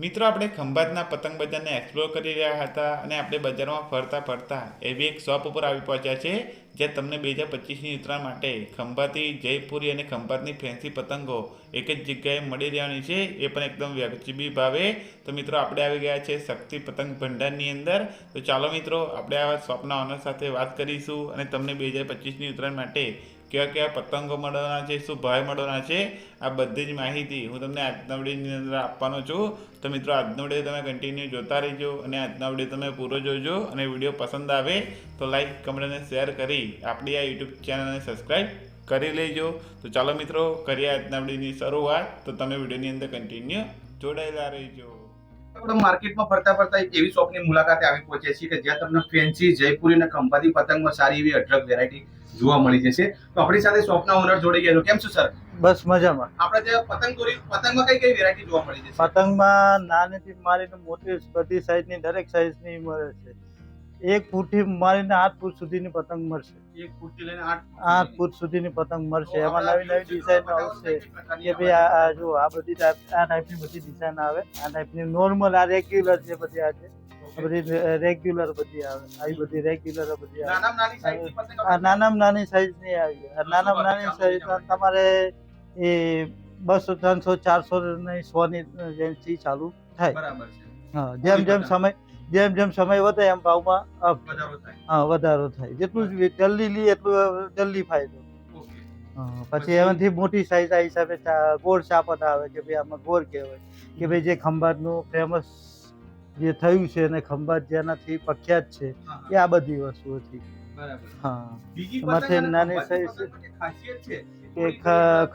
મિત્રો આપણે ખંભાતના પતંગ બજારને એક્સપ્લોર કરી રહ્યા હતા અને આપણે બજારમાં ફરતા ફરતા એવી એક શોપ ઉપર આવી પહોંચ્યા છે જ્યાં તમને 2025ની ઉત્તરાયણ માટે ખંભાતી જયપુરી અને ખંભાતની ફેન્સી પતંગો એક જ જગ્યાએ મળી રહેવાની છે, એ પણ એકદમ વ્યાજબી ભાવે. તો મિત્રો આપણે આવી ગયા છે શક્તિ પતંગ ભંડારની અંદર. તો ચાલો મિત્રો આપણે આ શોપના ઓનર સાથે વાત કરીશું અને તમને 2025ની ઉત્તરાયણ માટે કેવા કેવા પતંગો મળવાના છે, શું ભાવ મળવાના છે, આ બધી જ માહિતી હું તમને આજના વિડીયોની અંદર આપવાનો છું. તો મિત્રો આજનો વિડીયો તમે કન્ટિન્યુ જોતા રહીજો અને આજના વિડીયો તમે પૂરો જોજો અને વિડીયો પસંદ આવે તો લાઈક કમેન્ટ અને શેર કરી આપણી આ યુટ્યુબ ચેનલને સબસ્ક્રાઈબ કરી લેજો. તો ચાલો મિત્રો કરીએ આજના વિડીયોની શરૂઆત. તો તમે વિડીયોની અંદર કન્ટિન્યુ જોડાયેલા રહેજો. આપણે માર્કેટમાં ફરતા ફરતા એક એવી શોપની મુલાકાતે આવી પહોંચ્યા છીએ કે જ્યાં તમને ફેન્સી જયપુરી અને ખંભાતી પતંગમાં સારી એવી અઢળક વેરાયટી જોવા મળી જશે. તો આપણી સાથે શોપના ઓનર જોડી ગયા છે. કેમ છો સર? બસ મજામાં. આપણે જે પતંગમાં કઈ કઈ વેરાયટી જોવા મળી જશે? પતંગમાં નાનીથી મારીને મોટી બધી સાઈઝની દરેક સાઈઝની મળે છે. 1 ફૂટથી મારીને 8 ફૂટ સુધીની પતંગ મળશે. 1 ફૂટથી લઈને 8 ફૂટ સુધીની પતંગ મળશે. એમાં નવી નવી ડિઝાઇન આવશે કે ભાઈ આ જો આ બધી આ ટાઈપની બધી ડિઝાઇન આવે. આ ટાઈપની નોર્મલ આ રેગ્યુલર છે બધી આ છે બધી રેગ્યુલર બધી આવે. આવી બધી રેગ્યુલર બધી આવે. નાની સાઈઝની પતંગ આ નાનામાં નાની સાઈઝની આવી. આ નાનામાં નાની સાઈઝ તમારે એ 200 300 400 ની 100 ની જેમથી ચાલુ થાય. બરાબર છે. હા, જેમ જેમ સમય વધે એમ ભાવમાં વધારો થાય. વધારો થાય. જેટલું જલ્દી લઈએ એટલું જલ્દી ફાયદો. ઓકે. પછી એમાંથી મોટી સાઈઝ આ હિસાબે ગોળ ચાપટ આવે કે ભાઈ આમાં ગોળ કહેવાય કે ભાઈ જે ખંભાતનું ફેમસ જે થયું છે અને ખંભાત જેનાથી પ્રખ્યાત છે એ આ બધી વસ્તુઓથી. બરાબર. હા, બીજી એમાંથી પતંગ અને નાની ખંભાતની સાઈઝ પતંગની ખાસિયત છે કે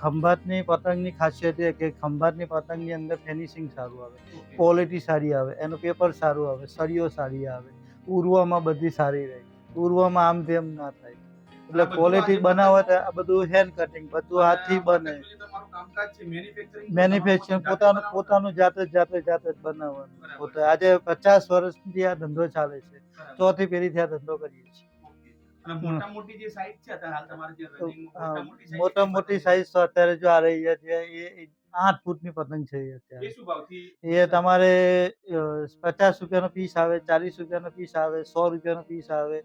ખંભાતની પતંગની ખાસિયત એ કે ખંભાતની પતંગની અંદર ફિનિશિંગ સારું આવે, ક્વોલિટી સારી આવે, એનું પેપર સારું આવે, સળીઓ સારી આવે, ઉરવામાં બધી સારી રહે. ઉરવામાં આમ તેમ ના થાય. એટલે ક્વોલિટી બનાવે તો આ બધું હેન્ડ કટિંગ બધું હાથથી બને. તમારું કામકાજ છે મેન્યુફેક્ચરિંગ પોતાનું જાતે જ બનાવવાનું. પોતે આજે 50 વર્ષથી આ ધંધો ચાલે છે. ચોથી પેઢીથી આ ધંધો કરીએ છીએ. અને મોટા મોટી જે સાઈઝ છે અત્યારે હાલ તમારે જે રનિંગ મોટા મોટી સાઈઝ તો અત્યારે જો આ રહી છે એ 8 ફૂટની પતંગ છે એ અત્યારે. શું ભાવથી એ તમારે 50 રૂપિયાનો પીસ આવે, 40 રૂપિયાનો પીસ આવે, 100 રૂપિયાનો પીસ આવે.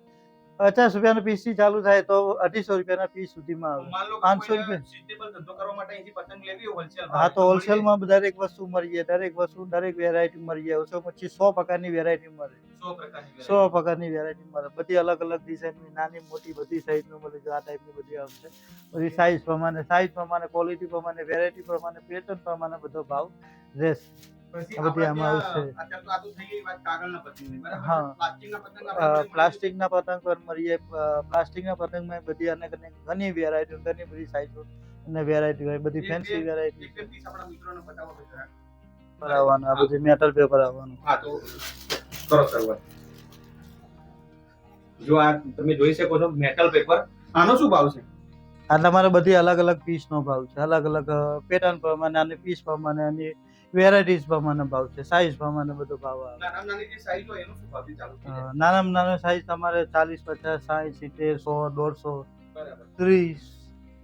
50 રૂપિયાનો પીસ થી ચાલુ થાય તો 250 રૂપિયાના પીસ સુધીમાં આવે. માન લો 500 રૂપિયા. suitable ધંધો કરવા માટે અહીંથી પતંગ લેવી હોય હોલસેલ હા, તો હોલસેલમાં દરેક વસ્તુ મળી જાય. દરેક વેરાયટી મળી જાય. ઓછો પછી 100 પ્રકારની વેરાયટી મળે. 100 પ્રકારની વેરાયટી મળે. બધી અલગ અલગ ડિઝાઇનની નાની મોટી બધી સાઈઝનું મળે છે. આ ટાઈપની બધી આવશે. બધી સાઈઝ પ્રમાણે ક્વોલિટી પ્રમાણે વેરાયટી પ્રમાણે પેટર્ન પ્રમાણે બધો ભાવ રહેશે. બધી આમાં આવશે. હા, પ્લાસ્ટિકના પતંગ પર મળી જાય. પ્લાસ્ટિકના પતંગમાં બધી અનેક ઘણી વેરાયટી ઘણી બધી સાઈઝો અને વેરાયટી હોય. બધી ફેન્સી વેરાયટી આવવાનું. આ બધી મેટલ પેપર આવવાનું. હા, તો કરો શરૂઆત. જો આ તમે જોઈ શકો છો મેટલ પેપર. આનો શું ભાવ છે? આ તમારે બધી અલગ અલગ પીસનો ભાવ છે. અલગ અલગ પેટર્ન પ્રમાણે અને પીસ પ્રમાણે અને વેરાયટીઝ પ્રમાણે ભાવ છે. સાઈઝ પ્રમાણે બધો ભાવ આવે. નાની જે સાઈઝ હોય એનો શું ભાવથી ચાલુ થાય? નાનામાં નાનો સાઈઝ તમારે 40 50 60 70 100 150 બરાબર. 30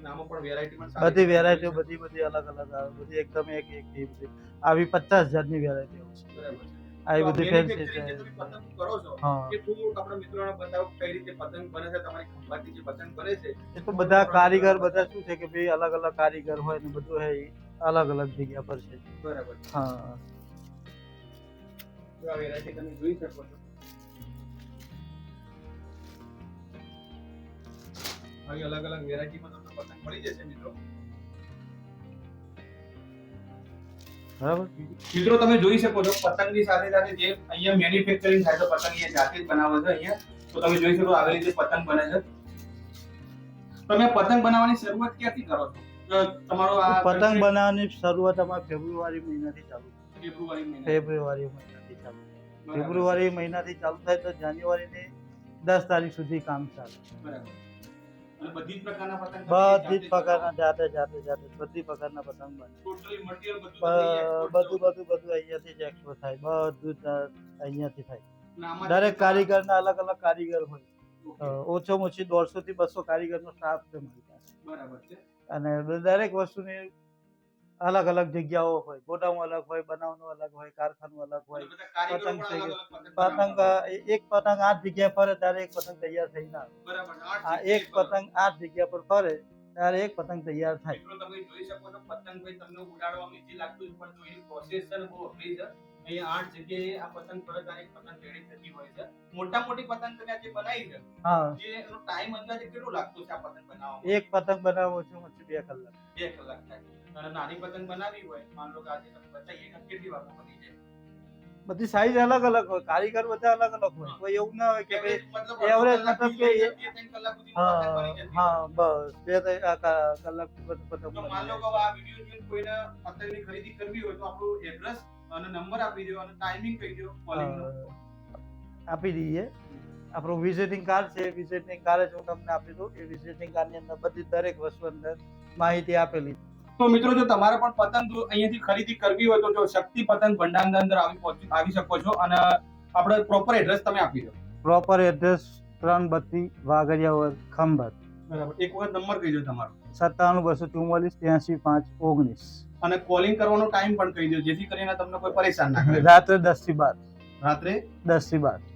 આમાં પણ વેરાયટીમાં બધી વેરાયટીઓ બધી અલગ અલગ આવે. બધી એકદમ એક બધી આવી 50 જાતની વેરાયટી આવશે. બરાબર. આવી બધી ફેન્સી છે. પતંગ કરો છો હા, કે થોડુંક આપણા મિત્રોને બતાવો કઈ રીતે પતંગ બને છે. તમારી ખંભાતની જે પતંગ બને છે એ તો બધા કારીગર બધા શું છે કે ભાઈ અલગ અલગ કારીગર હોય ને બધું હે અલગ અલગ જગ્યા પર છે. બરાબર. હા, તો આ વેરાયટી તમે જોઈ શકો છો. આવી અલગ અલગ વેરાયટીમાં તમને પતંગ મળી જશે મિત્રો. બરાબર. મિત્રો તમે જોઈ શકો છો પતંગની સાથે સાથે જે અહીંયા મેન્યુફેક્ચરિંગ થાય તો પતંગ અહીંયા જાતે જ બનાવે છે અહીંયા. તો તમે જોઈ શકો આવી રીતે પતંગ બને છે. તમે પતંગ બનાવવાની શરૂઆત ક્યાંથી કરો છો? તમારો આ પતંગ બનાવવાની શરૂઆત અમારે ફેબ્રુઆરી મહિનાથી ચાલુ થાય. ફેબ્રુઆરી મહિનામાં. ફેબ્રુઆરી મહિનાથી ચાલુ થાય. ફેબ્રુઆરી મહિનાથી ચાલુ થાય તો જાન્યુઆરીની 10 તારીખ સુધી કામ ચાલે. બરાબર. અને બધી જ પ્રકારના પતંગ બધી જ પ્રકારના જાતે બધી પ્રકારના પતંગ બને. ટોટલી મટીરીયલ બધું અહીંયાથી જ એક્સપોર્ટ થાય. બધું જ અહીંયાથી થાય. આમાં દરેક કારીગરના અલગ અલગ કારીગર હોય. ઓછામાં ઓછી 150 થી 200 કારીગરનો સ્ટાફ છે મારી પાસે. બરાબર છે. અને દરેક વસ્તુની અલગ અલગ જગ્યાઓ હોય, ગોડાઉન અલગ હોય, બનાવનું અલગ હોય, કારખાનું અલગ હોય. બધા કારીગરો પતંગ પણ છે અલગ કે અલગ પતંગ એક પતંગ 8 જગ્યા ફરે ત્યારે એક પતંગ તૈયાર થઈ ના આવે. બરાબર આ એક પતંગ 8 જગ્યા પર ફરે ત્યારે એક પતંગ તૈયાર થાય. મિત્રો તમે જોઈ શકો છો પતંગ ભાઈ તમને ઉડાડવામાં ઈઝી લાગતું છે પણ જો એની પ્રોસેસ છે ને બહુ અઘરી છે. અહીંયા 8 જગ્યાએ આ પતંગ ફરે ત્યારે એક પતંગ રેડી થતી હોય છે. મોટી પતંગ તમે આજે બનાવી છે હા, જે એનો ટાઈમ અંદાજે કેટલો લાગતો છે આ પતંગ બનાવવામાં? એક પતંગ બનાવો છો ઓછું 2 કલાક. 2 કલાક થાય. અને નાની પતંગ બનાવી હોય માન લો કે આજે તમે બતાવીએ કે કેટલી વારમાં બની જાય? બધી સાઈઝ અલગ અલગ હોય, કારીગર બધા અલગ અલગ હોય. કોઈ એવું ના હોય કે ભાઈ મતલબ એવરેજ અડધો મતલબ કે કલાકથી 2-3 કલાક સુધીમાં પતંગ બની જતી હોય. હા બસ 2 કલાક પતંગ તો માન લો કે આ વિડિયો જોઈને કોઈને પતંગની ખરીદી કરવી હોય તો આપણું એડ્રેસ અને નંબર આપી દો અને ટાઈમિંગ કહી દો કોલિંગનો. આપી દઈએ. આપણું વિઝિટિંગ કાર્ડ છે, વિઝિટિંગ કાર્ડ જ હું તમને આપી દઉં. એ વિઝિટિંગ કાર્ડની અંદર બધી દરેક વસ્તુ અંદર માહિતી આપેલી. તો મિત્રો જો તમારે પણ પતંગ જો અહીંયાથી ખરીદી કરવી હોય તો જો શક્તિ પતંગ ભંડારની અંદર આવી શકો છો અને આપણે પ્રોપર એડ્રેસ તમે આપી દો. Proper address 332 Vaghariya Khambhat. બરાબર. એક વખત નંબર કહી દો તમારો. 97 244 83 5 19. અને કોલિંગ કરવાનો ટાઈમ પણ કહી દો જેથી કરીને તમને કોઈ પરેશાન ના કરે. રાત્રે 10 થી 12. રાત્રે 10 થી 12.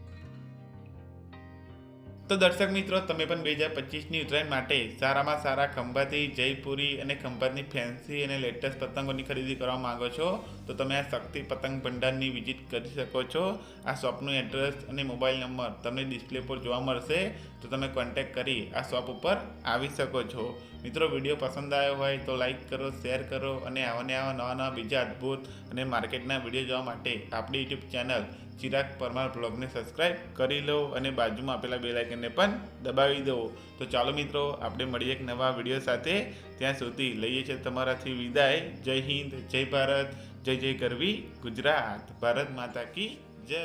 તો દર્શક મિત્રો, તમે પણ 2025ની ઉત્તરાયણ માટે સારામાં સારા ખંભાતી, જયપુરી અને ખંભાતની ફેન્સી અને લેટેસ્ટ પતંગોની ખરીદી કરવા માંગો છો તો તમે આ શક્તિ પતંગ ભંડારની વિઝિટ કરી શકો છો. આ શોપનું એડ્રેસ અને મોબાઈલ નંબર તમને ડિસ્પ્લે પર જોવા મળશે, તો તમે કોન્ટેક્ટ કરી આ શોપ ઉપર આવી શકો છો. મિત્રો, વિડીયો પસંદ આવ્યો હોય તો લાઈક કરો, શેર કરો અને આવા નવા બીજા અદ્ભુત અને માર્કેટના વિડીયો જોવા માટે આપણી યુટ્યુબ ચેનલ ચિરાગ પરમાર બ્લોગને સબસ્ક્રાઈબ કરી લો અને બાજુમાં આપેલા બેલ આઇકનને પણ દબાવી દો. તો ચાલો મિત્રો, આપણે મળીએ એક નવા વિડીયો સાથે. ત્યાં સુધી લઈએ છીએ તમારાથી વિદાય. જય હિન્દ, જય ભારત, જય જય ગરવી ગુજરાત. ભારત માતા કી જય.